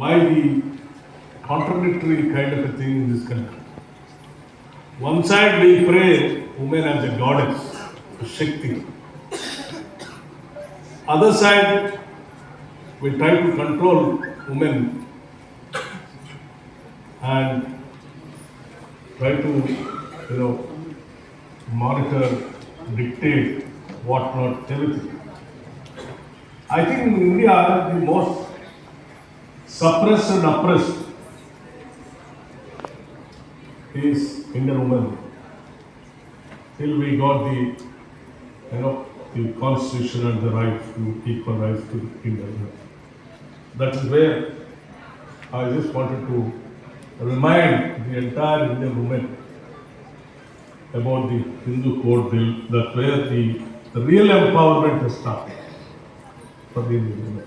Why the contradictory kind of a thing in this country? One side we pray women as a goddess, a Shakti. Other side we try to control women and try to, monitor, dictate, whatnot, everything. I think in India, the most suppressed and oppressed is Indian women. Till we got the constitution and the right to equal rights to Indian women. That is where I just wanted to remind the entire Indian women about the Hindu Code Bill. That's where the real empowerment has started for the Indian women.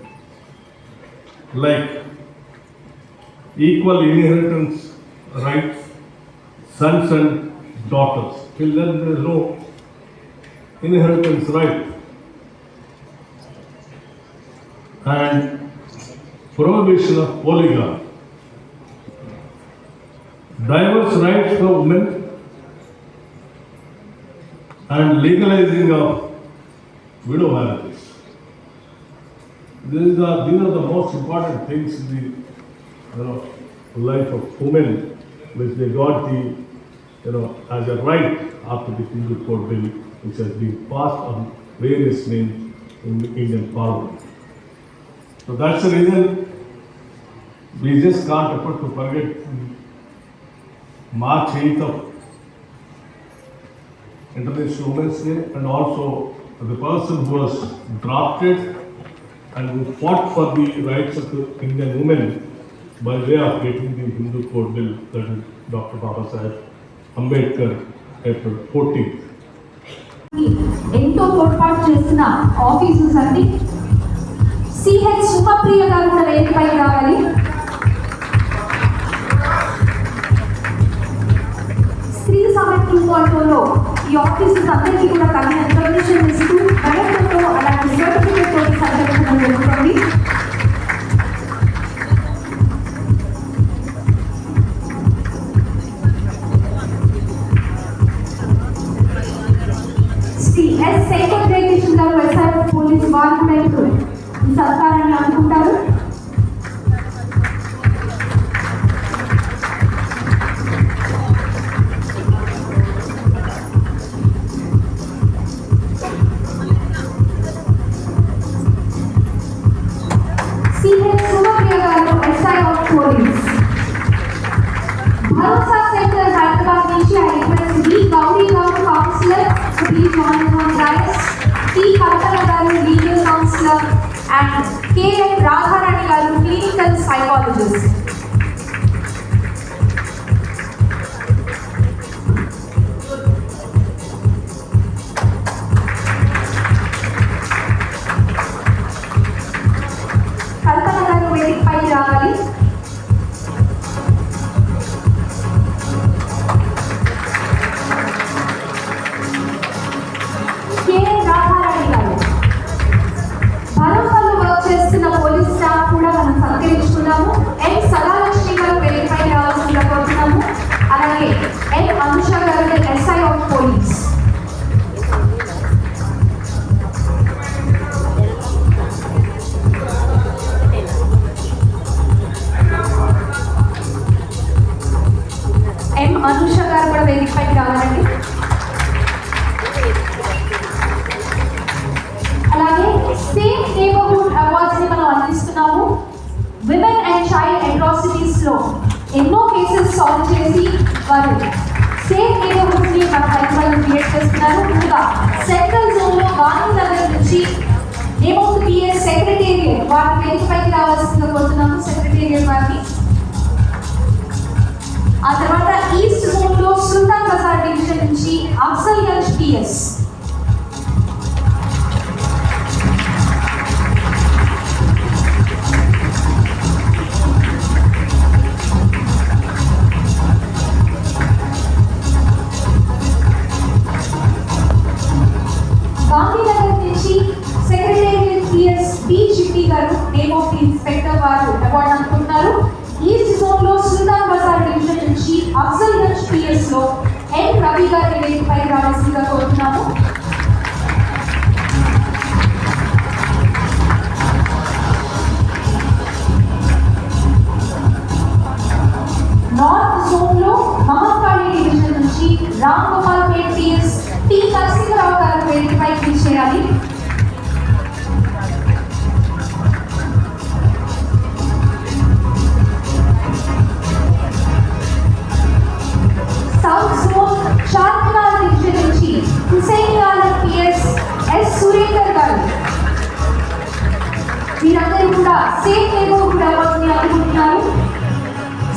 Like equal inheritance rights, sons and daughters. Till then there is no inheritance right. And prohibition of polygamy. Diverse rights for women and legalizing of widow marriages. These are the most important things in the life of women, which they got as a right after the Hindu Code Bill, which has been passed on various names in the Indian Parliament. So that's the reason we just can't afford to forget March 8th of International Women's Day, and also the person who was drafted and who fought for the rights of the Indian women by way of getting the Hindu Code Bill, that is Dr. Babasaheb Ambedkar, April 14th. ఎంతో తోడ్పాటు చేస్తున్న officers అండి. CH Sumapriya గారు కూడా వేదికపై రావాలి. స్త్రీ summit 2.0లో ఈ ఆఫీసర్స్ అందరికీ కూడా తగిన ఇన్ఫర్మేషన్ ఇస్తూ డైరెక్టర్తో అలాంటి సర్టిఫికేట్ తోటి సందర్శించడం జరుగుతుంది. సెక్రటరేషన్ గారు ఎస్ఐ పోలీస్ వారు కూడా ఇప్పుడు ఈ సత్కారాన్ని అందుకుంటారు. సిహెచ్ సుమప్రియ గారు SI of police. Bharosa centre Hyderabad నుంచి ఐ రిక్వెస్ట్ డి గౌరీ గారు councillor please join us on rise. T. Kalpana garu, legal counselor, and K. Radharani garu, clinical psychologist. Kalpana garu వేదికపై రావాలి. పోలీస్ స్టాఫ్ కూడా మనం సత్కరించుకున్నాము. ఎన్ సదాలక్ష్మి గారు వేదికపై రావాల్సిందిగా కోరుతున్నాము. అలాగే ఎన్ అనుష గారు ఎస్ఐ ఆఫ్ పోలీస్. ఎన్ అనుష గారు కూడా వేదికపైకి రావాలండి. అలాగే సేఫ్ నేబర్హుడ్ అవార్డ్స్ ని మనం అందిస్తున్నాము. విమెన్ అండ్ చైల్డ్ అట్రాసిటీస్ లో ఎన్నో కేసెస్ సాల్వ్ చేసి వారు సేఫ్ నేబర్హుడ్ ని మన హైదరాబాద్ క్రియేట్ చేస్తున్నారు. ఇంకా సెంట్రల్ జోన్ లో గాంధీనగర్ నుంచి నేమౌత్ పిఎస్ సెక్రటేరియట్ వారి వేదికపైకి రావాల్సిందిగా కోరుతున్నాము. సెక్రటేరియట్ వారిని. ఆ తర్వాత ఈస్ట్ జోన్ లో సుల్తాన్ బజార్ డివిజన్ నుంచి అఫ్జల్గంజ్ పిఎస్. గాంధీనగర్ నుంచి సెక్రటేరియట్ పిఎస్ బి చిట్టి గారు నేమ్ ఆఫ్ ది ఇన్స్పెక్టర్ వారు అవార్డు అందుకుంటున్నారు. రవి గారిని వేదికపైకి రావాల్సిందిగా కోరుతున్నాము. నార్త్ జోన్ లో మహంకాళి డివిజన్ నుంచి రామ్ గోపాల్ పేట్ పిఎస్ టి నరసింహరావు గారు వేదికపైకి చేయాలి. సౌత్ జోన్ చార్మినార్ డివిజన్ నుంచి హుసైన్ ఆలం పిఎస్ ఎస్ సురేందర్ గారు వీరందరూ కూడా సేఫ్ నేబర్హుడ్ అవార్డుని అందుకుంటున్నారు.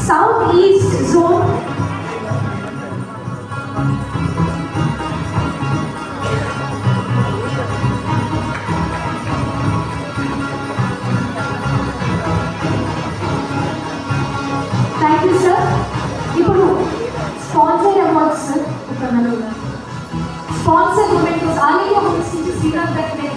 South east zone thank you sir. ఇప్పుడు స్పాన్సర్ అవార్డ్స్ స్పాన్సర్ మూమెంట్ ఆలయ శ్రీకాంత్ గారి